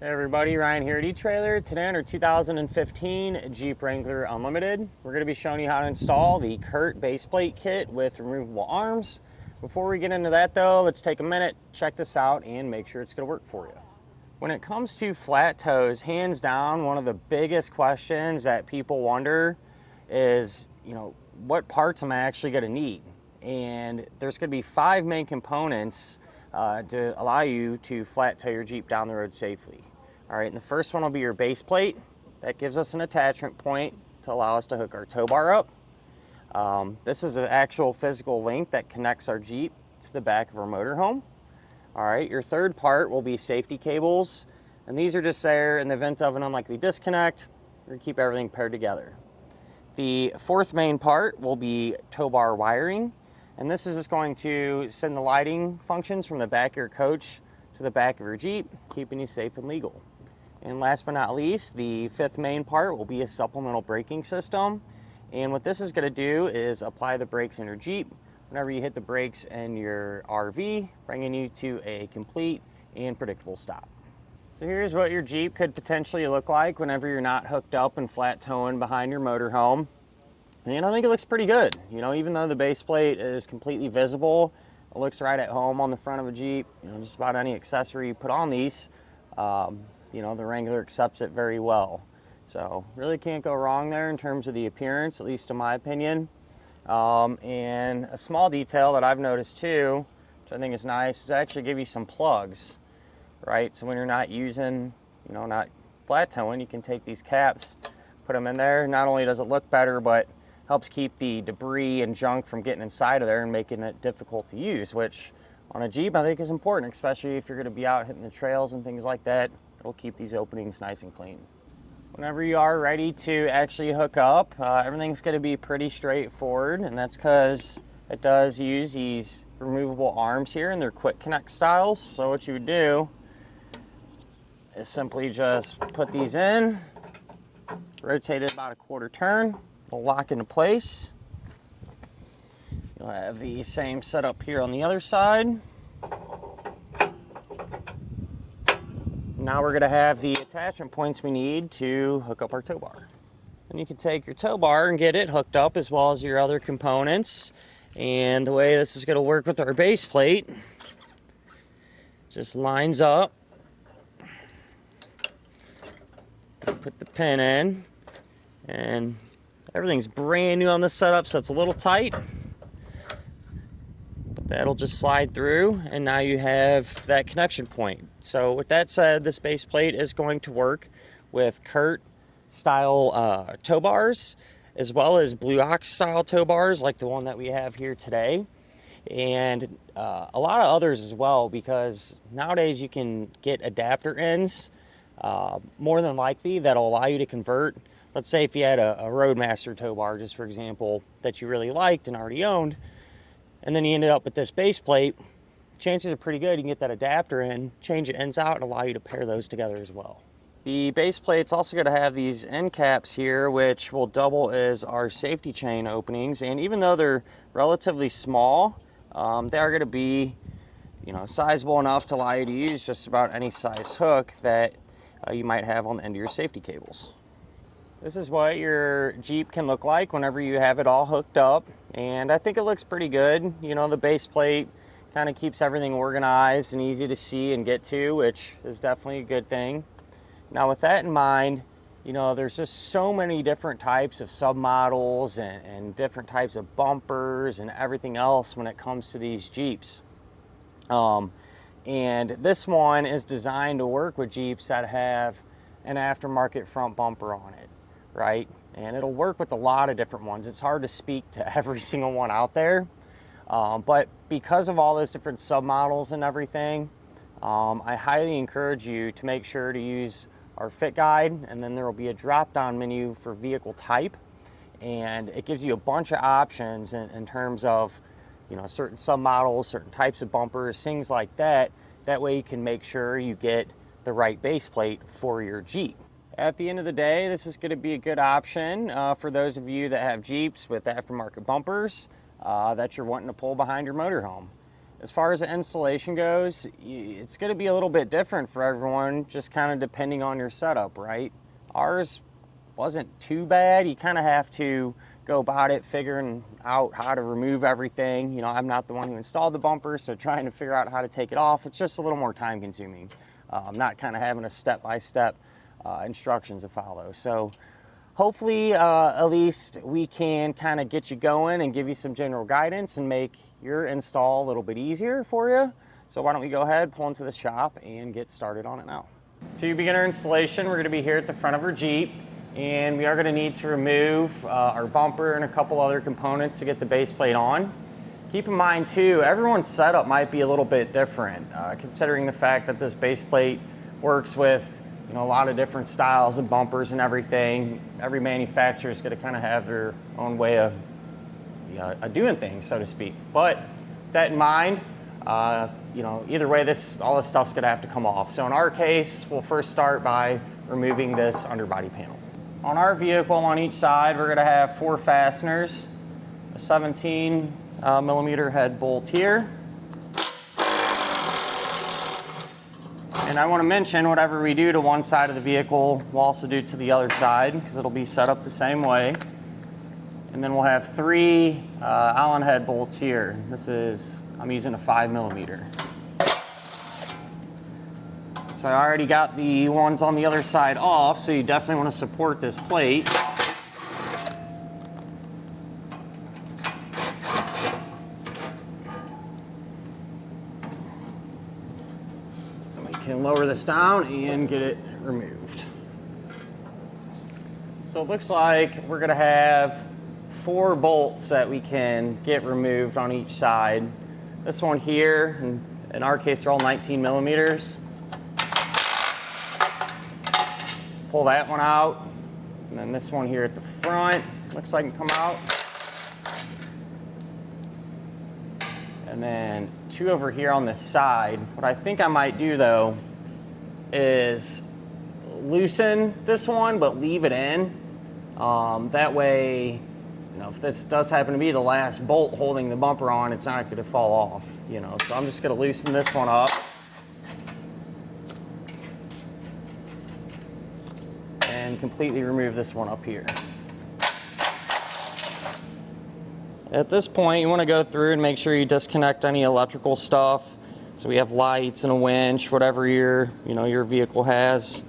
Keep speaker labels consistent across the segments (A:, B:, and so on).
A: Hey everybody, Ryan here at eTrailer. Today on our 2015 Jeep Wrangler Unlimited, we're going to be showing you how to install the CURT Base Plate kit with removable arms. Before we get into that though, let's take a minute, check this out, and make sure it's going to work for you. When it comes to flat toes, hands down, one of the biggest questions that people wonder is, what parts am I actually going to need? And there's going to be 5 main components to allow you to flat tow your Jeep down the road safely. All right, and the first one will be your base plate. That gives us an attachment point to allow us to hook our tow bar up. This is an actual physical link that connects our Jeep to the back of our motorhome. All right, your third part will be safety cables, and these are just there in the event of an unlikely disconnect. We're gonna keep everything paired together. The fourth main part will be tow bar wiring, and this is just going to send the lighting functions from the back of your coach to the back of your Jeep, keeping you safe and legal. And last but not least, the fifth main part will be a supplemental braking system. And what this is going to do is apply the brakes in your Jeep whenever you hit the brakes in your RV, bringing you to a complete and predictable stop. So here's what your Jeep could potentially look like whenever you're not hooked up and flat towing behind your motorhome. And I think it looks pretty good. Even though the base plate is completely visible, it looks right at home on the front of a Jeep. Just about any accessory you put on these, the Wrangler accepts it very well. So really can't go wrong there in terms of the appearance, at least in my opinion. And a small detail that I've noticed too, which I think is nice, is actually give you some plugs, right? So when you're not using, not flat towing, you can take these caps, put them in there. Not only does it look better, but helps keep the debris and junk from getting inside of there and making it difficult to use, which on a Jeep I think is important, especially if you're going to be out hitting the trails and things like that. It'll keep these openings nice and clean. Whenever you are ready to actually hook up, everything's going to be pretty straightforward, and that's because it does use these removable arms here, and they're quick connect styles. So what you would do is simply just put these in, rotate it about a quarter turn, it'll lock into place. You'll have the same setup here on the other side. Now we're going to have the attachment points we need to hook up our tow bar. And you can take your tow bar and get it hooked up as well as your other components. And the way this is going to work with our base plate, just lines up. Put the pin in, and everything's brand new on this setup, so it's a little tight. That'll just slide through, and now you have that connection point. So with that said, this base plate is going to work with CURT style tow bars, as well as Blue Ox style tow bars like the one that we have here today, and a lot of others as well, because nowadays you can get adapter ends more than likely that'll allow you to convert. Let's say if you had a Roadmaster tow bar, just for example, that you really liked and already owned, and then you ended up with this base plate, chances are pretty good you can get that adapter in, change the ends out, and allow you to pair those together as well. The base plate's also going to have these end caps here, which will double as our safety chain openings. And even though they're relatively small, they are going to be, sizable enough to allow you to use just about any size hook that you might have on the end of your safety cables. This is what your Jeep can look like whenever you have it all hooked up, and I think it looks pretty good. The base plate kind of keeps everything organized and easy to see and get to, which is definitely a good thing. Now with that in mind, there's just so many different types of submodels and different types of bumpers and everything else when it comes to these Jeeps. And this one is designed to work with Jeeps that have an aftermarket front bumper on it, right? And it'll work with a lot of different ones. It's hard to speak to every single one out there, but because of all those different submodels and everything, I highly encourage you to make sure to use our fit guide, and then there will be a drop-down menu for vehicle type, and it gives you a bunch of options in terms of certain submodels, certain types of bumpers, things like that. That way you can make sure you get the right base plate for your Jeep. At the end of the day, this is going to be a good option for those of you that have Jeeps with aftermarket bumpers that you're wanting to pull behind your motorhome. As far as the installation goes, it's going to be a little bit different for everyone, just kind of depending on your setup, right? Ours wasn't too bad. You kind of have to go about it figuring out how to remove everything. You know, I'm not the one who installed the bumper, so trying to figure out how to take it off, it's just a little more time consuming. Not kind of having a step-by-step instructions to follow. So hopefully at least we can kind of get you going and give you some general guidance and make your install a little bit easier for you. So why don't we go ahead, pull into the shop and get started on it now. To begin our installation, we're going to be here at the front of our Jeep, and we are going to need to remove our bumper and a couple other components to get the base plate on. Keep in mind too, everyone's setup might be a little bit different, considering the fact that this base plate works with a lot of different styles of bumpers and everything. Every manufacturer is going to kind of have their own way of doing things, so to speak. But that in mind, either way, all this stuff's going to have to come off. So in our case, we'll first start by removing this underbody panel. On our vehicle, on each side, we're going to have 4 fasteners, a 17 millimeter head bolt here. And I want to mention, whatever we do to one side of the vehicle, we'll also do to the other side, because it'll be set up the same way. And then we'll have 3 Allen head bolts here. I'm using a 5 millimeter. So I already got the ones on the other side off, so you definitely want to support this plate. And we can lower this down and get it removed. So it looks like we're going to have 4 bolts that we can get removed on each side. This one here, in our case, they're all 19 millimeters. Pull that one out, and then this one here at the front looks like it can come out. And then 2 over here on this side. What I think I might do though is loosen this one, but leave it in. That way, if this does happen to be the last bolt holding the bumper on, it's not going to fall off. So I'm just going to loosen this one up. And completely remove this one up here. At this point, you want to go through and make sure you disconnect any electrical stuff. So we have lights and a winch, whatever your vehicle has.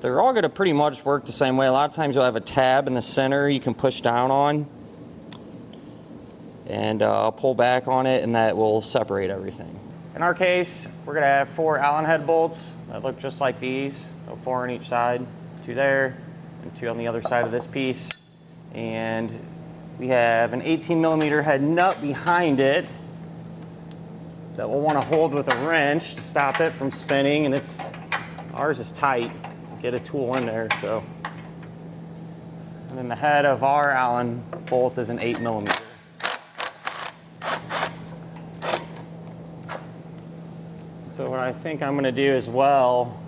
A: They're all going to pretty much work the same way. A lot of times you'll have a tab in the center you can push down on, and pull back on it, and that will separate everything. In our case, we're going to have 4 Allen head bolts that look just like these. So 4 on each side. 2 there, and 2 on the other side of this piece. And we have an 18 millimeter head nut behind it that we'll want to hold with a wrench to stop it from spinning, and ours is tight. Get a tool in there, so. And then the head of our Allen bolt is an 8 millimeter. So what I think I'm going to do as well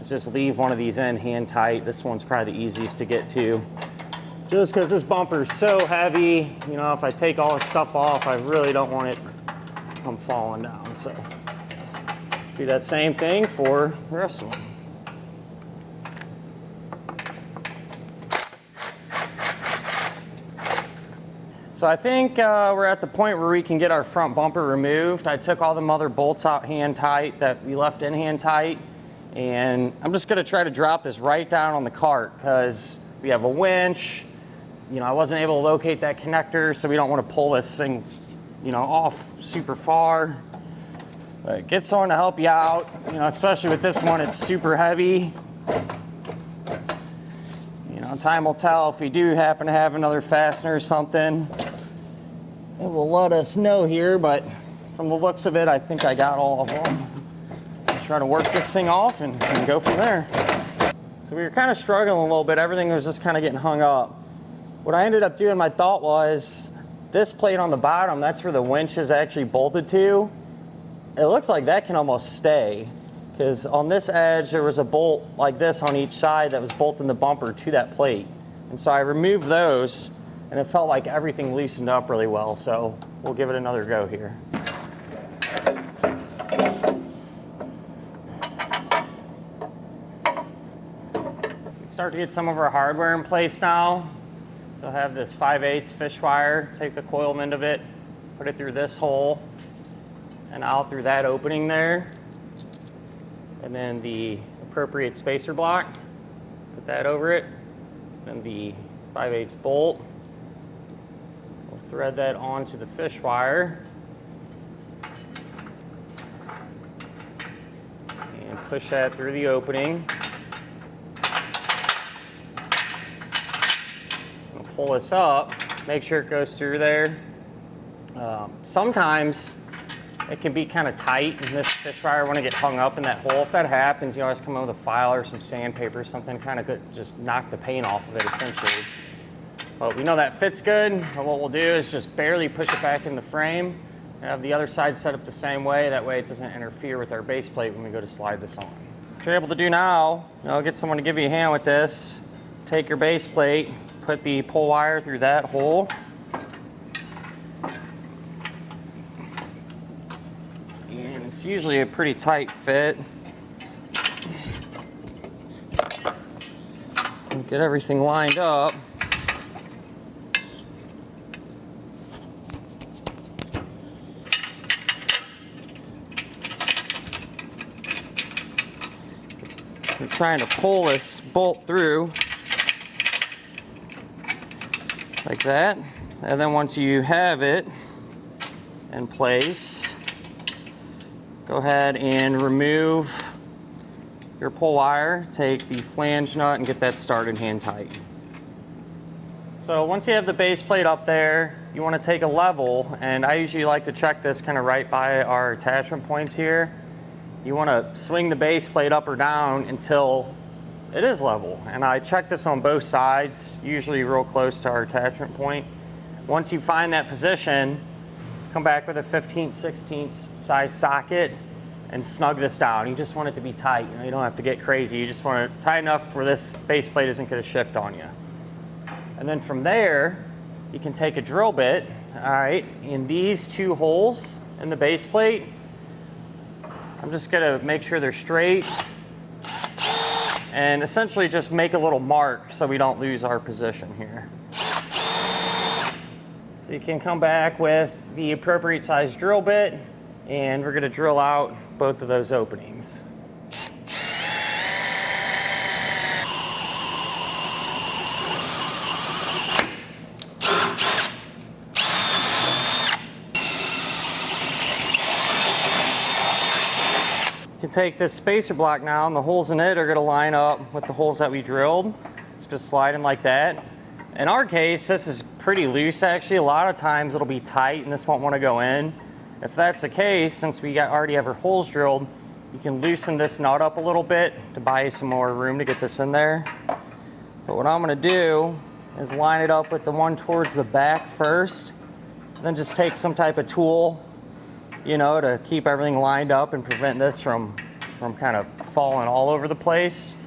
A: is just leave one of these in hand tight. This one's probably the easiest to get to. Just because this bumper is so heavy, if I take all this stuff off, I really don't want it to come falling down. So do that same thing for the rest of them. So I think we're at the point where we can get our front bumper removed. I took all the mother bolts out hand tight that we left in hand tight. And I'm just going to try to drop this right down on the cart because we have a winch. I wasn't able to locate that connector, so we don't want to pull this thing, off super far. But get someone to help you out, especially with this one, it's super heavy. Time will tell if we do happen to have another fastener or something. It will let us know here, but from the looks of it, I think I got all of them. Try to work this thing off and go from there. So we were kind of struggling a little bit. Everything was just kind of getting hung up. What I ended up doing, my thought was, this plate on the bottom, that's where the winch is actually bolted to. It looks like that can almost stay, because on this edge there was a bolt like this on each side that was bolting the bumper to that plate. And so I removed those, and it felt like everything loosened up really well, so we'll give it another go here. Start to get some of our hardware in place now. So I have this 5/8 fish wire, take the coil end of it, put it through this hole and out through that opening there. And then the appropriate spacer block, put that over it. Then the 5/8 bolt. We'll thread that onto the fish wire. And push that through the opening. Pull this up, make sure it goes through there. Sometimes it can be kind of tight in this fish wire when it gets hung up in that hole. If that happens, you always come in with a file or some sandpaper or something, kind of just knock the paint off of it essentially. But we know that fits good, and what we'll do is just barely push it back in the frame. Have the other side set up the same way, that way it doesn't interfere with our base plate when we go to slide this on. What you're able to do now, get someone to give you a hand with this. Take your base plate, put the pull wire through that hole. And it's usually a pretty tight fit. And get everything lined up. We're trying to pull this bolt through. Like that, and then once you have it in place, go ahead and remove your pull wire, take the flange nut and get that started hand tight. So once you have the base plate up there, you want to take a level, and I usually like to check this kind of right by our attachment points here. You want to swing the base plate up or down until it is level, and I check this on both sides, usually real close to our attachment point. Once you find that position, come back with a 15/16 size socket and snug this down. You just want it to be tight. You don't have to get crazy. You just want it tight enough where this base plate isn't going to shift on you. And then from there, you can take a drill bit, all right, in these two holes in the base plate. I'm just going to make sure they're straight. And essentially just make a little mark so we don't lose our position here. So you can come back with the appropriate size drill bit, and we're going to drill out both of those openings. You can take this spacer block now, and the holes in it are going to line up with the holes that we drilled. It's just sliding like that. In our case, this is pretty loose actually. A lot of times it'll be tight and this won't want to go in. If that's the case, since we already have our holes drilled, you can loosen this nut up a little bit to buy you some more room to get this in there. But what I'm going to do is line it up with the one towards the back first, then just take some type of tool, to keep everything lined up and prevent this from kind of falling all over the place.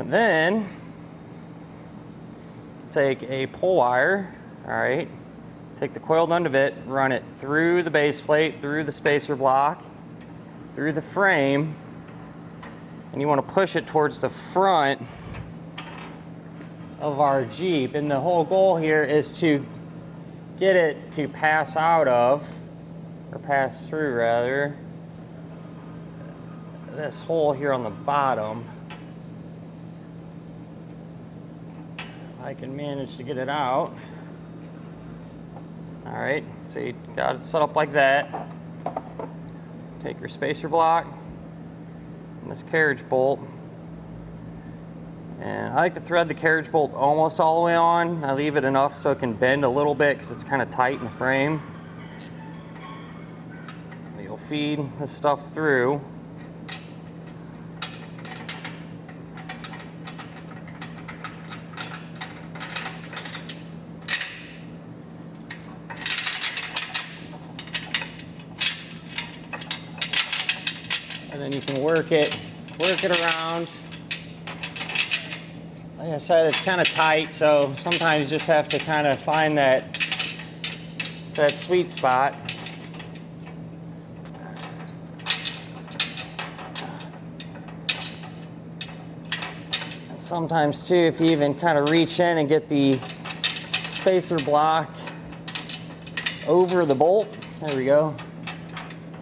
A: And then take a pull wire, all right, take the coiled end of it, run it through the base plate, through the spacer block, through the frame, and you want to push it towards the front of our Jeep. And the whole goal here is to get it to pass out of, or pass through rather, this hole here on the bottom. If I can manage to get it out. All right, so you got it set up like that. Take your spacer block and this carriage bolt. And I like to thread the carriage bolt almost all the way on. I leave it enough so it can bend a little bit because it's kind of tight in the frame. You'll feed this stuff through. And then you can work it around Like I said, it's kind of tight, so sometimes you just have to kind of find that sweet spot. And sometimes too, if you even kind of reach in and get the spacer block over the bolt, there we go.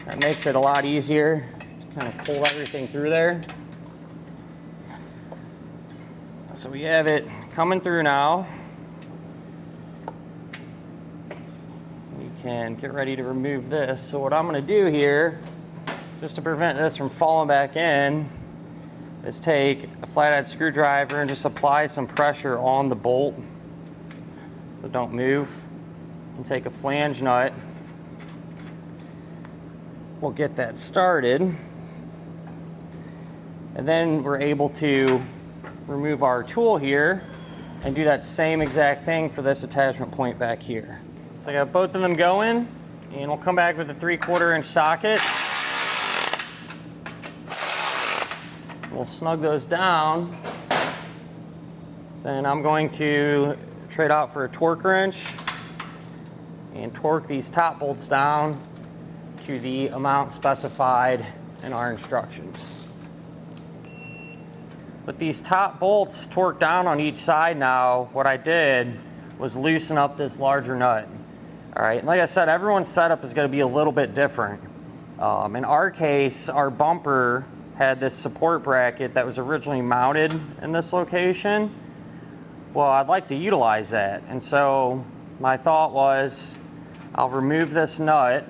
A: That makes it a lot easier to kind of pull everything through there. So we have it coming through now. We can get ready to remove this. So what I'm going to do here, just to prevent this from falling back in, is take a flathead screwdriver and just apply some pressure on the bolt so don't move. And take a flange nut. We'll get that started. And then we're able to remove our tool here and do that same exact thing for this attachment point back here. So I got both of them going, and we'll come back with a 3/4 inch socket. We'll snug those down. Then I'm going to trade out for a torque wrench and torque these top bolts down to the amount specified in our instructions. With these top bolts torqued down on each side now, what I did was loosen up this larger nut. All right, like I said, everyone's setup is going to be a little bit different. In our case, our bumper had this support bracket that was originally mounted in this location. Well, I'd like to utilize that. And so my thought was, I'll remove this nut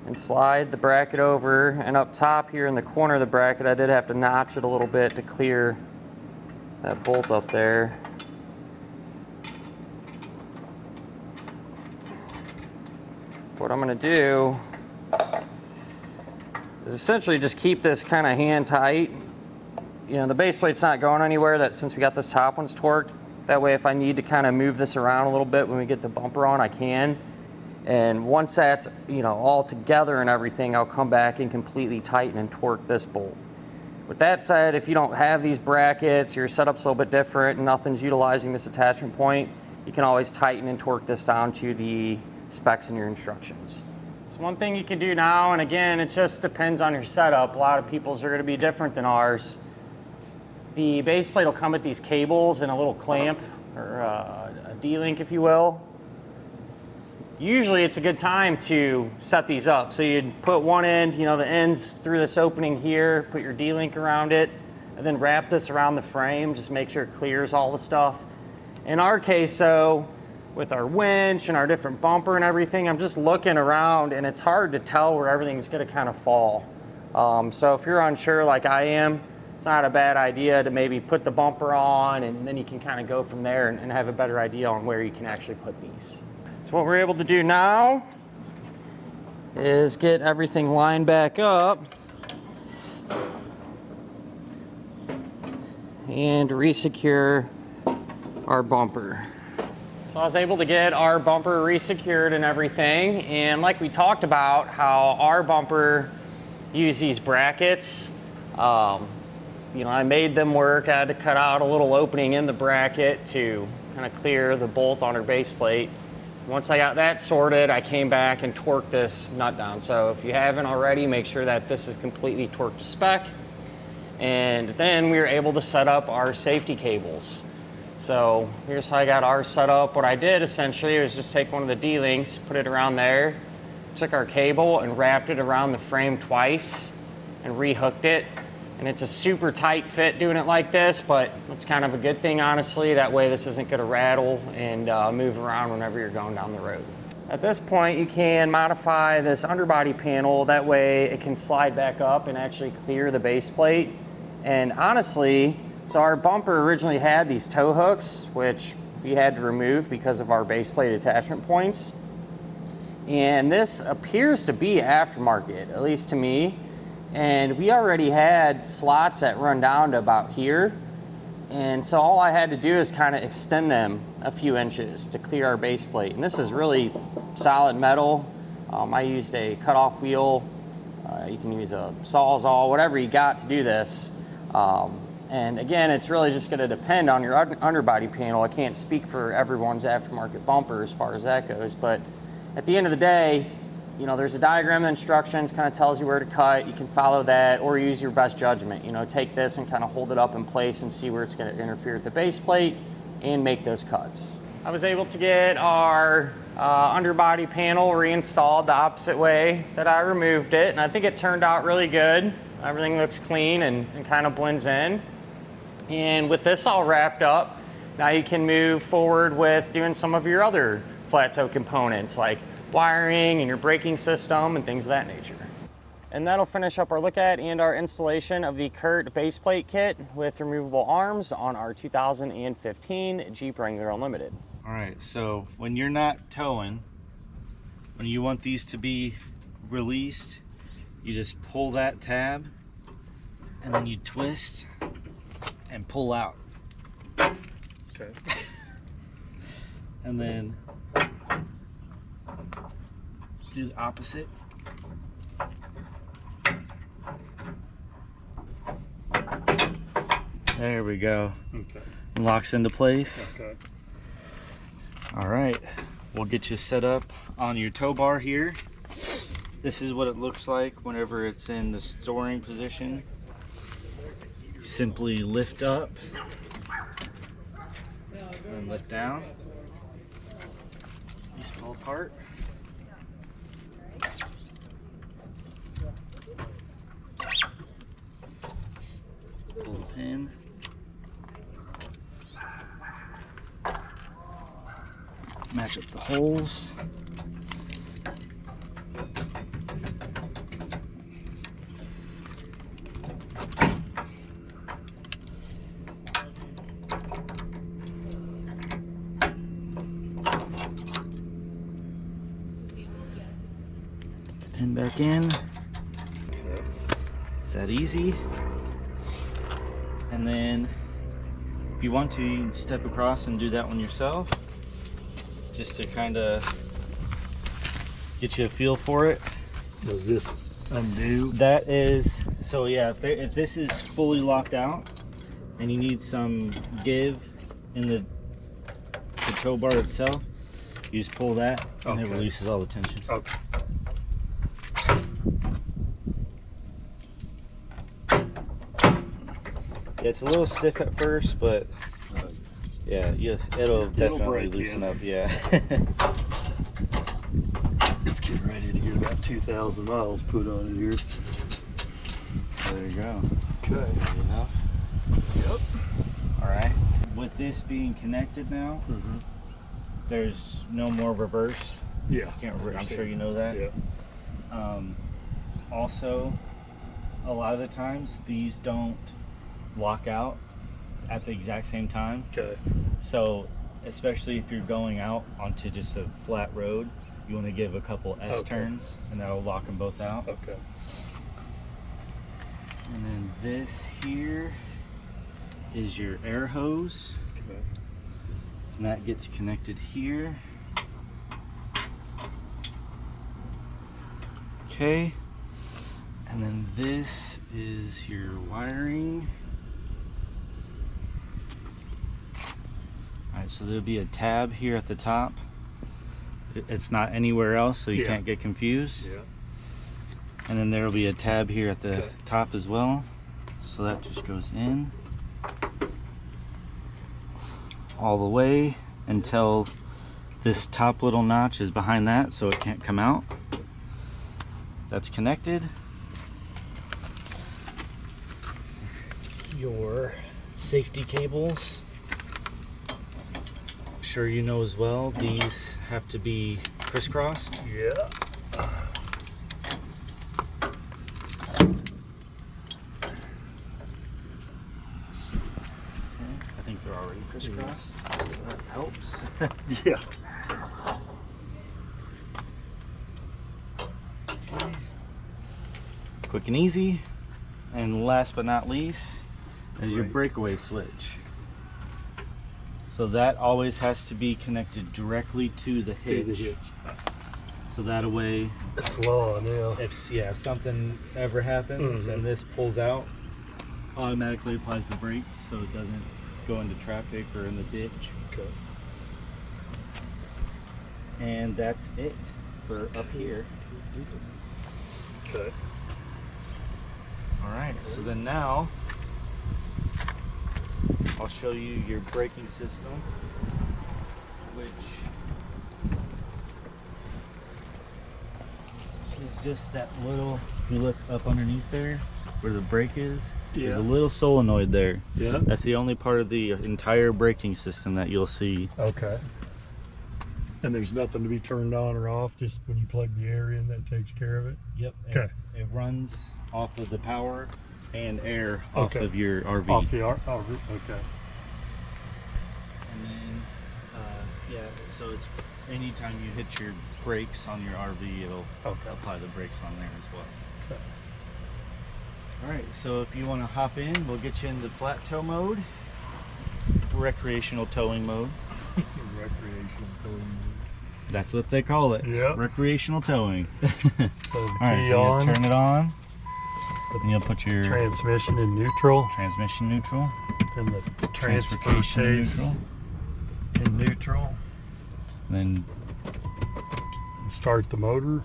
A: and slide the bracket over, and up top here in the corner of the bracket I did have to notch it a little bit to clear that bolt up there. What I'm going to do is essentially just keep this kind of hand tight. You know, the base plate's not going anywhere, since we got this top one's torqued. That way if I need to kind of move this around a little bit when we get the bumper on, I can. And once that's, you know, all together and everything, I'll come back and completely tighten and torque this bolt. With that said, if you don't have these brackets, your setup's a little bit different and nothing's utilizing this attachment point, you can always tighten and torque this down to the specs in your instructions. So one thing you can do now, and again, it just depends on your setup. A lot of people's are going to be different than ours. The base plate will come with these cables and a little clamp, or a D-link if you will. Usually it's a good time to set these up. So you'd put one end, you know, the ends through this opening here, put your D-link around it, and then wrap this around the frame, just make sure it clears all the stuff. In our case, so with our winch and our different bumper and everything, I'm just looking around and it's hard to tell where everything's gonna kind of fall. So if you're unsure like I am, it's not a bad idea to maybe put the bumper on, and then you can kind of go from there and have a better idea on where you can actually put these. So what we're able to do now is get everything lined back up and resecure our bumper. So I was able to get our bumper resecured and everything, and like we talked about how our bumper used these brackets, you know, I made them work. I had to cut out a little opening in the bracket to kind of clear the bolt on our base plate. Once I got that sorted, I came back and torqued this nut down. So if you haven't already, make sure that this is completely torqued to spec. And then we were able to set up our safety cables. So here's how I got ours set up. What I did essentially was just take one of the D-links, put it around there, took our cable and wrapped it around the frame twice and rehooked it. And it's a super tight fit doing it like this, but it's kind of a good thing, honestly. That way this isn't gonna rattle and move around whenever you're going down the road. At this point, you can modify this underbody panel. That way it can slide back up and actually clear the base plate. And honestly, so our bumper originally had these tow hooks, which we had to remove because of our base plate attachment points. And this appears to be aftermarket, at least to me. And we already had slots that run down to about here. And so all I had to do is kind of extend them a few inches to clear our base plate. And this is really solid metal. I used a cutoff wheel. You can use a Sawzall, whatever you got to do this. And again, it's really just going to depend on your underbody panel. I can't speak for everyone's aftermarket bumper as far as that goes, but at the end of the day, you know, there's a diagram of instructions, kind of tells you where to cut. You can follow that or use your best judgment. You know, take this and kind of hold it up in place and see where it's going to interfere with the base plate and make those cuts. I was able to get our underbody panel reinstalled the opposite way that I removed it, and I think it turned out really good. Everything looks clean and kind of blends in. And with this all wrapped up, now you can move forward with doing some of your other flat toe components like wiring and your braking system and things of that nature. And that'll finish up our look at and our installation of the CURT Base Plate kit with removable arms on our 2015 Jeep Wrangler Unlimited.
B: All right, so when you're not towing, when you want these to be released, you just pull that tab and then you twist and pull out.
C: Okay.
B: And then do the opposite. There we go.
C: Okay.
B: Locks into place.
C: Okay.
B: All right, we'll get you set up on your tow bar here. This is what it looks like whenever it's in the storing position. Simply lift up and lift down. These pull apart. Pull the pin. Match up the holes. Pin back in. It's that easy. And then if you want to, you can step across and do that one yourself, just to kind of get you a feel for it.
C: Does this undo?
B: That is, so yeah, if this is fully locked out and you need some give in the tow bar itself, you just pull that and it releases all the tension.
C: Okay.
B: Yeah, it's a little stiff at first, but yeah, it'll definitely loosen up. Yeah.
C: It's getting ready to get about 2,000 miles put on it here.
B: There you go.
C: Okay.
B: Good enough.
C: Yep.
B: All right. With this being connected now, there's no more reverse.
C: Yeah.
B: Can't reverse. I'm sure you know that.
C: Yeah.
B: Also, a lot of the times these don't lock out at the exact same time.
C: Okay.
B: So, especially if you're going out onto just a flat road, you want to give a couple S turns, and that'll lock them both out.
C: Okay.
B: And then this here is your air hose,
C: Okay.
B: and that gets connected here. Okay. And then this is your wiring. Alright, so there'll be a tab here at the top. It's not anywhere else, so you can't get confused.
C: Yeah.
B: And then there'll be a tab here at the top as well. So that just goes in all the way until this top little notch is behind that, so it can't come out. That's connected. Your safety cables, I'm sure you know as well, these have to be crisscrossed.
C: Yeah.
B: I think they're already crisscrossed, so that helps.
C: Yeah.
B: Quick and easy. And last but not least is your breakaway switch. So that always has to be connected directly to the hitch. So that way,
C: It's law now.
B: if something ever happens and this pulls out, automatically applies the brakes so it doesn't go into traffic or in the ditch.
C: Okay.
B: And that's it for up here.
C: Okay.
B: All right, so then now I'll show you your braking system, which is just that little, if you look up underneath there where the brake is, there's a little solenoid there.
C: Yeah.
B: That's the only part of the entire braking system that you'll see.
C: Okay. And there's nothing to be turned on or off, just when you plug the air in, that takes care of it?
B: Yep.
C: Okay.
B: It runs off of the power and air off
C: Okay.
B: of your RV.
C: Off the RV, okay.
B: And then, yeah, so it's anytime you hit your brakes on your RV, it'll apply the brakes on there as well.
C: Okay.
B: All right, so if you want to hop in, we'll get you into flat tow mode, recreational towing mode.
C: Recreational towing.
B: That's what they call it.
C: Yep.
B: Recreational towing.
C: So the
B: All right,
C: key
B: so
C: on,
B: you turn it on, and you'll put your
C: transmission in neutral,
B: transmission neutral,
C: and the transfer
B: translocation
C: case
B: neutral,
C: in neutral.
B: then
C: Start the motor.